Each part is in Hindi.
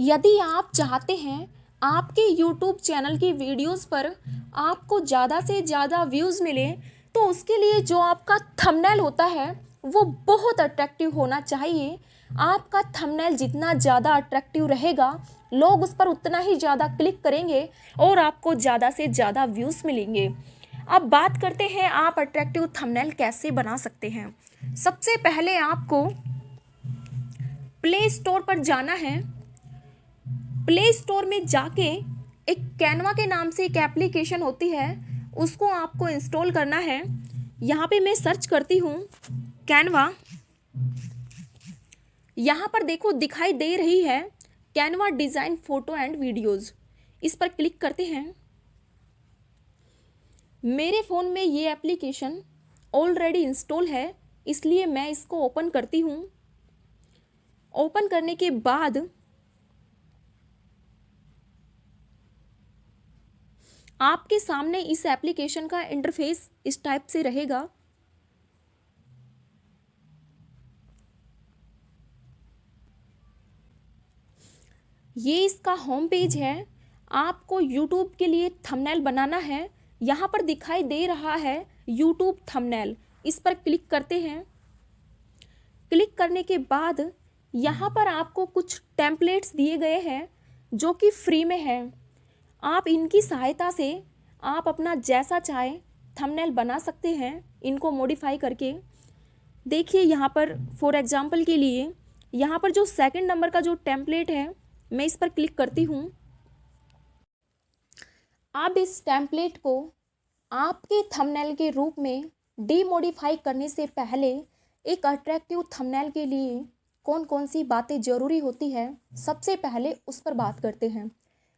यदि आप चाहते हैं आपके यूट्यूब चैनल की वीडियोस पर आपको ज़्यादा से ज़्यादा व्यूज़ मिले, तो उसके लिए जो आपका थंबनेल होता है वो बहुत अट्रैक्टिव होना चाहिए। आपका थंबनेल जितना ज़्यादा अट्रैक्टिव रहेगा, लोग उस पर उतना ही ज़्यादा क्लिक करेंगे और आपको ज़्यादा से ज़्यादा व्यूज़ मिलेंगे। अब बात करते हैं आप अट्रैक्टिव थंबनेल कैसे बना सकते हैं। सबसे पहले आपको प्ले स्टोर पर जाना है। प्ले स्टोर में जाके एक कैनवा के नाम से एक एप्लीकेशन होती है, उसको आपको इंस्टॉल करना है। यहाँ पे मैं सर्च करती हूँ कैनवा। यहाँ पर देखो दिखाई दे रही है Canva design photo and videos. इस पर क्लिक करते हैं। मेरे फ़ोन में ये एप्लीकेशन ऑलरेडी इंस्टॉल है, इसलिए मैं इसको ओपन करती हूँ। ओपन करने के बाद आपके सामने इस एप्लीकेशन का इंटरफेस इस टाइप से रहेगा। ये इसका होम पेज है। आपको YouTube के लिए थंबनेल बनाना है। यहाँ पर दिखाई दे रहा है YouTube थंबनेल, इस पर क्लिक करते हैं। क्लिक करने के बाद यहाँ पर आपको कुछ टेम्पलेट्स दिए गए हैं जो कि फ्री में हैं। आप इनकी सहायता से आप अपना जैसा चाहे थंबनेल बना सकते हैं, इनको मॉडिफाई करके। देखिए यहाँ पर फॉर एग्जांपल के लिए यहाँ पर जो सेकंड नंबर का जो टेम्पलेट है, मैं इस पर क्लिक करती हूँ। अब इस टेम्पलेट को आपके थंबनेल के रूप में डीमॉडिफाई करने से पहले एक अट्रैक्टिव थंबनेल के लिए कौन कौन सी बातें ज़रूरी होती है, सबसे पहले उस पर बात करते हैं।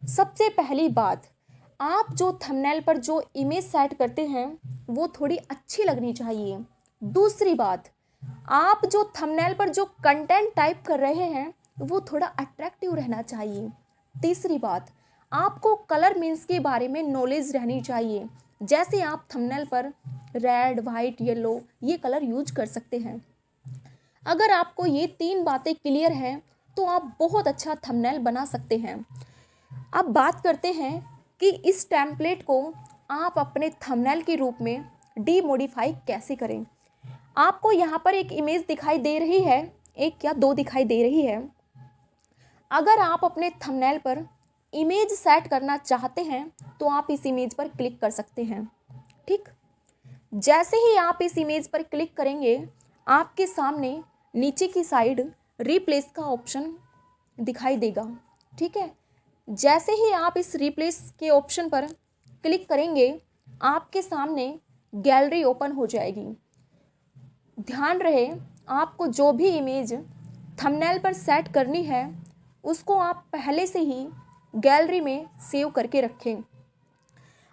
सबसे पहली बात, आप जो थंबनेल पर जो इमेज सेट करते हैं वो थोड़ी अच्छी लगनी चाहिए। दूसरी बात, आप जो थंबनेल पर जो कंटेंट टाइप कर रहे हैं वो थोड़ा अट्रैक्टिव रहना चाहिए। तीसरी बात, आपको कलर मीन्स के बारे में नॉलेज रहनी चाहिए। जैसे आप थंबनेल पर रेड, वाइट, येलो ये कलर यूज कर सकते हैं। अगर आपको ये 3 बातें क्लियर हैं तो आप बहुत अच्छा थंबनेल बना सकते हैं। अब बात करते हैं कि इस टेम्पलेट को आप अपने थंबनेल के रूप में डीमॉडिफाई कैसे करें। आपको यहाँ पर एक इमेज दिखाई दे रही है, एक या 2 दिखाई दे रही है। अगर आप अपने थंबनेल पर इमेज सेट करना चाहते हैं तो आप इस इमेज पर क्लिक कर सकते हैं। ठीक, जैसे ही आप इस इमेज पर क्लिक करेंगे, आपके सामने नीचे की साइड रिप्लेस का ऑप्शन दिखाई देगा। ठीक है, जैसे ही आप इस रिप्लेस के ऑप्शन पर क्लिक करेंगे, आपके सामने गैलरी ओपन हो जाएगी। ध्यान रहे, आपको जो भी इमेज थंबनेल पर सेट करनी है उसको आप पहले से ही गैलरी में सेव करके रखें।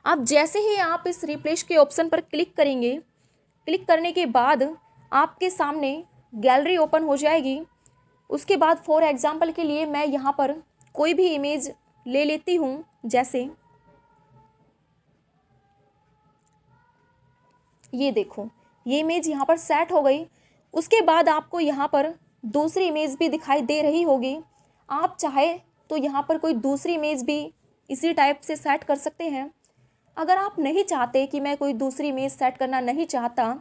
अब जैसे ही आप इस रिप्लेस के ऑप्शन पर क्लिक करेंगे, क्लिक करने के बाद आपके सामने गैलरी ओपन हो जाएगी। उसके बाद फॉर एग्जांपल के लिए मैं यहाँ पर कोई भी इमेज ले लेती हूँ। जैसे ये देखो, ये इमेज यहाँ पर सेट हो गई। उसके बाद आपको यहाँ पर दूसरी इमेज भी दिखाई दे रही होगी। आप चाहे तो यहाँ पर कोई दूसरी इमेज भी इसी टाइप से सेट कर सकते हैं। अगर आप नहीं चाहते कि मैं कोई दूसरी इमेज सेट करना नहीं चाहता,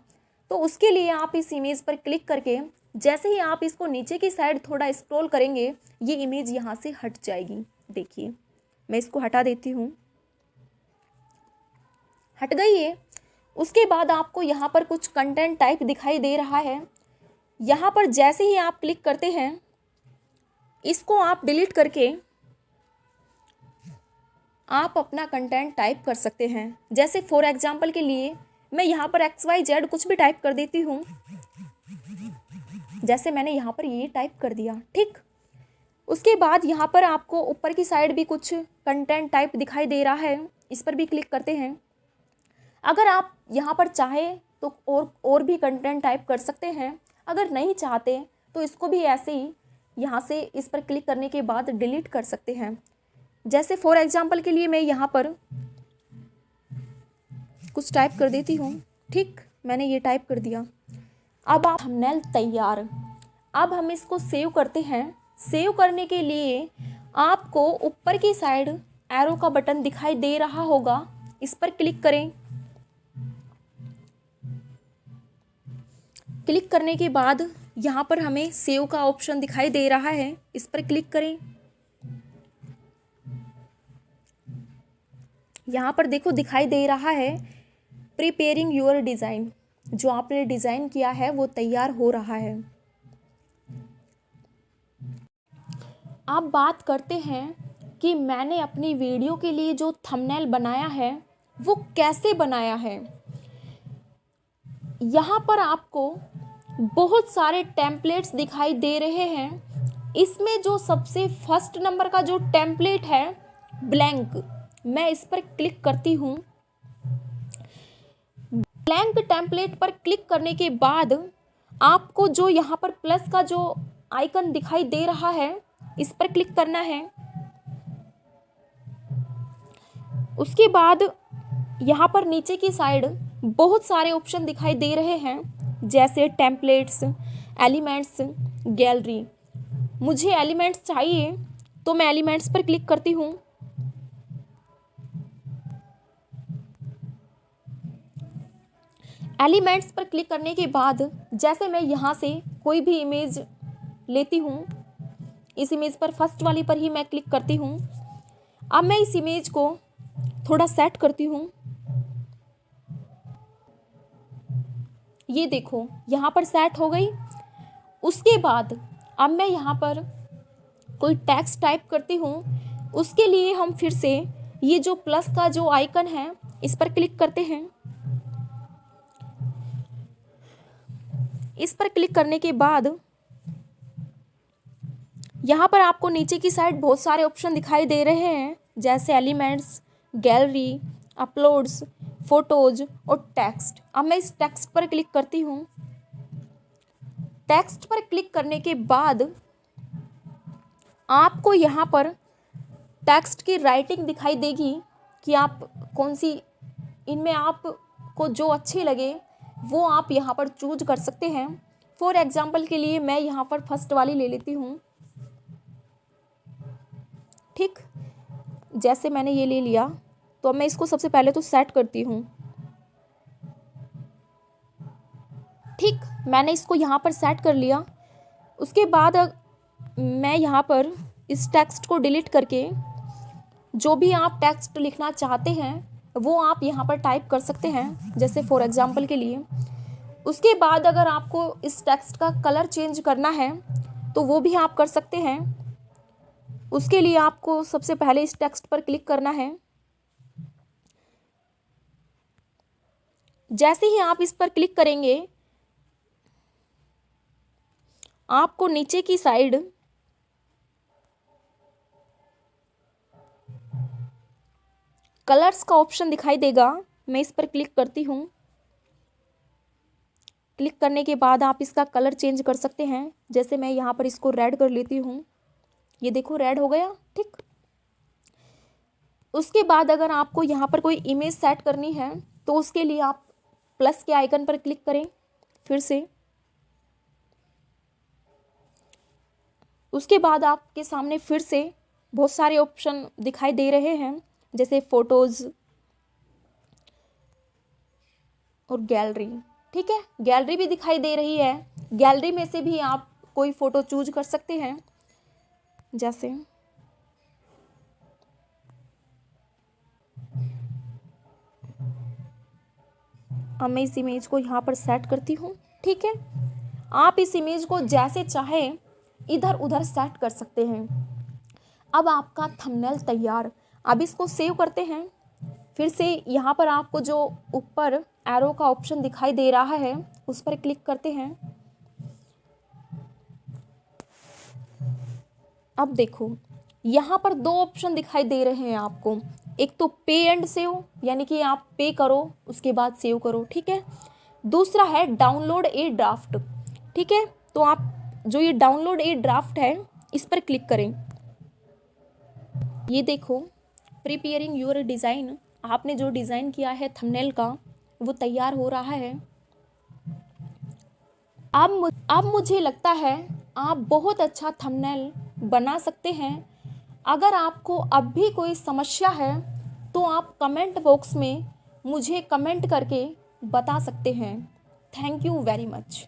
तो उसके लिए आप इस इमेज पर क्लिक करके जैसे ही आप इसको नीचे की साइड थोड़ा स्क्रॉल करेंगे, ये इमेज यहाँ से हट जाएगी। देखिए, मैं इसको हटा देती हूँ, हट गई है। उसके बाद आपको यहाँ पर कुछ कंटेंट टाइप दिखाई दे रहा है। यहाँ पर जैसे ही आप क्लिक करते हैं, इसको आप डिलीट करके आप अपना कंटेंट टाइप कर सकते हैं। जैसे फॉर एग्जांपल के लिए मैं यहाँ पर XYZ कुछ भी टाइप कर देती हूँ। जैसे मैंने यहाँ पर ये टाइप कर दिया। ठीक, उसके बाद यहाँ पर आपको ऊपर की साइड भी कुछ कंटेंट टाइप दिखाई दे रहा है, इस पर भी क्लिक करते हैं। अगर आप यहाँ पर चाहें तो और भी कंटेंट टाइप कर सकते हैं। अगर नहीं चाहते तो इसको भी ऐसे ही यहाँ से इस पर क्लिक करने के बाद डिलीट कर सकते हैं। जैसे फॉर एग्जांपल के लिए मैं यहाँ पर कुछ टाइप कर देती हूँ। ठीक, मैंने ये टाइप कर दिया। अब आप थंबनेल तैयार। अब हम इसको सेव करते हैं। सेव करने के लिए आपको ऊपर की साइड एरो का बटन दिखाई दे रहा होगा, इस पर क्लिक करें। क्लिक करने के बाद यहाँ पर हमें सेव का ऑप्शन दिखाई दे रहा है, इस पर क्लिक करें। यहाँ पर देखो दिखाई दे रहा है प्रिपेयरिंग योर डिज़ाइन, जो आपने डिज़ाइन किया है वो तैयार हो रहा है। अब बात करते हैं कि मैंने अपनी वीडियो के लिए जो थंबनेल बनाया है वो कैसे बनाया है। यहाँ पर आपको बहुत सारे टेम्पलेट्स दिखाई दे रहे हैं। इसमें जो सबसे फर्स्ट नंबर का जो टेम्पलेट है ब्लैंक, मैं इस पर क्लिक करती हूँ। ब्लैंक टेम्पलेट पर क्लिक करने के बाद आपको जो यहाँ पर प्लस का जो आइकन दिखाई दे रहा है, इस पर क्लिक करना है। उसके बाद यहाँ पर नीचे की साइड बहुत सारे ऑप्शन दिखाई दे रहे हैं, जैसे टेम्पलेट्स, एलिमेंट्स, गैलरी। मुझे एलिमेंट्स चाहिए तो मैं एलिमेंट्स पर क्लिक करती हूँ। एलिमेंट्स पर क्लिक करने के बाद जैसे मैं यहाँ से कोई भी इमेज लेती हूँ, इस इमेज पर फर्स्ट वाली पर ही मैं क्लिक करती हूँ। अब मैं इस इमेज को थोड़ा सेट करती हूँ। ये देखो यहाँ पर सेट हो गई। उसके बाद अब मैं यहाँ पर कोई टेक्स्ट टाइप करती हूँ। उसके लिए हम फिर से ये जो प्लस का जो आइकन है, इस पर क्लिक करते हैं। इस पर क्लिक करने के बाद यहाँ पर आपको नीचे की साइड बहुत सारे ऑप्शन दिखाई दे रहे हैं, जैसे एलिमेंट्स, गैलरी, अपलोड्स, फोटोज और टेक्स्ट। अब मैं इस टेक्स्ट पर क्लिक करती हूँ। टेक्स्ट पर क्लिक करने के बाद आपको यहाँ पर टेक्स्ट की राइटिंग दिखाई देगी कि आप कौन सी इनमें आपको जो अच्छी लगे वो आप यहाँ पर चूज कर सकते हैं। फॉर एग्जाम्पल के लिए मैं यहाँ पर फर्स्ट वाली ले लेती हूँ। ठीक, जैसे मैंने ये ले लिया तो अब मैं इसको सबसे पहले तो सेट करती हूँ। ठीक, मैंने इसको यहाँ पर सेट कर लिया। उसके बाद मैं यहाँ पर इस टेक्स्ट को डिलीट करके जो भी आप टेक्स्ट लिखना चाहते हैं वो आप यहाँ पर टाइप कर सकते हैं, जैसे फॉर एग्जांपल के लिए। उसके बाद अगर आपको इस टेक्स्ट का कलर चेंज करना है तो वो भी आप कर सकते हैं। उसके लिए आपको सबसे पहले इस टेक्स्ट पर क्लिक करना है। जैसे ही आप इस पर क्लिक करेंगे आपको नीचे की साइड कलर्स का ऑप्शन दिखाई देगा। मैं इस पर क्लिक करती हूँ। क्लिक करने के बाद आप इसका कलर चेंज कर सकते हैं, जैसे मैं यहाँ पर इसको रेड कर लेती हूँ। ये देखो रेड हो गया। ठीक, उसके बाद अगर आपको यहाँ पर कोई इमेज सेट करनी है तो उसके लिए आप प्लस के आइकन पर क्लिक करें फिर से। उसके बाद आपके सामने फिर से बहुत सारे ऑप्शन दिखाई दे रहे हैं, जैसे फोटोज़ और गैलरी। ठीक है, गैलरी भी दिखाई दे रही है। गैलरी में से भी आप कोई फ़ोटो चूज कर सकते हैं, जैसे अब मैं इस इमेज को यहाँ पर सेट करती हूँ। ठीक है, आप इस इमेज को जैसे चाहे इधर उधर सेट कर सकते हैं। अब आपका थंबनेल तैयार। अब इसको सेव करते हैं। फिर से यहाँ पर आपको जो ऊपर एरो का ऑप्शन दिखाई दे रहा है उस पर क्लिक करते हैं। अब देखो यहाँ पर दो ऑप्शन दिखाई दे रहे हैं आपको। एक तो पे एंड सेव, यानी कि आप पे करो उसके बाद सेव करो। ठीक है, दूसरा है डाउनलोड ए ड्राफ्ट। ठीक है, तो आप जो ये डाउनलोड ए ड्राफ्ट है इस पर क्लिक करें। ये देखो प्रिपेयरिंग योर डिज़ाइन, आपने जो डिज़ाइन किया है थंबनेल का वो तैयार हो रहा है। अब मुझे लगता है आप बहुत अच्छा थंबनेल बना सकते हैं अगर आपको अब भी कोई समस्या है तो आप कमेंट बॉक्स में मुझे कमेंट करके बता सकते हैं। Thank you very much.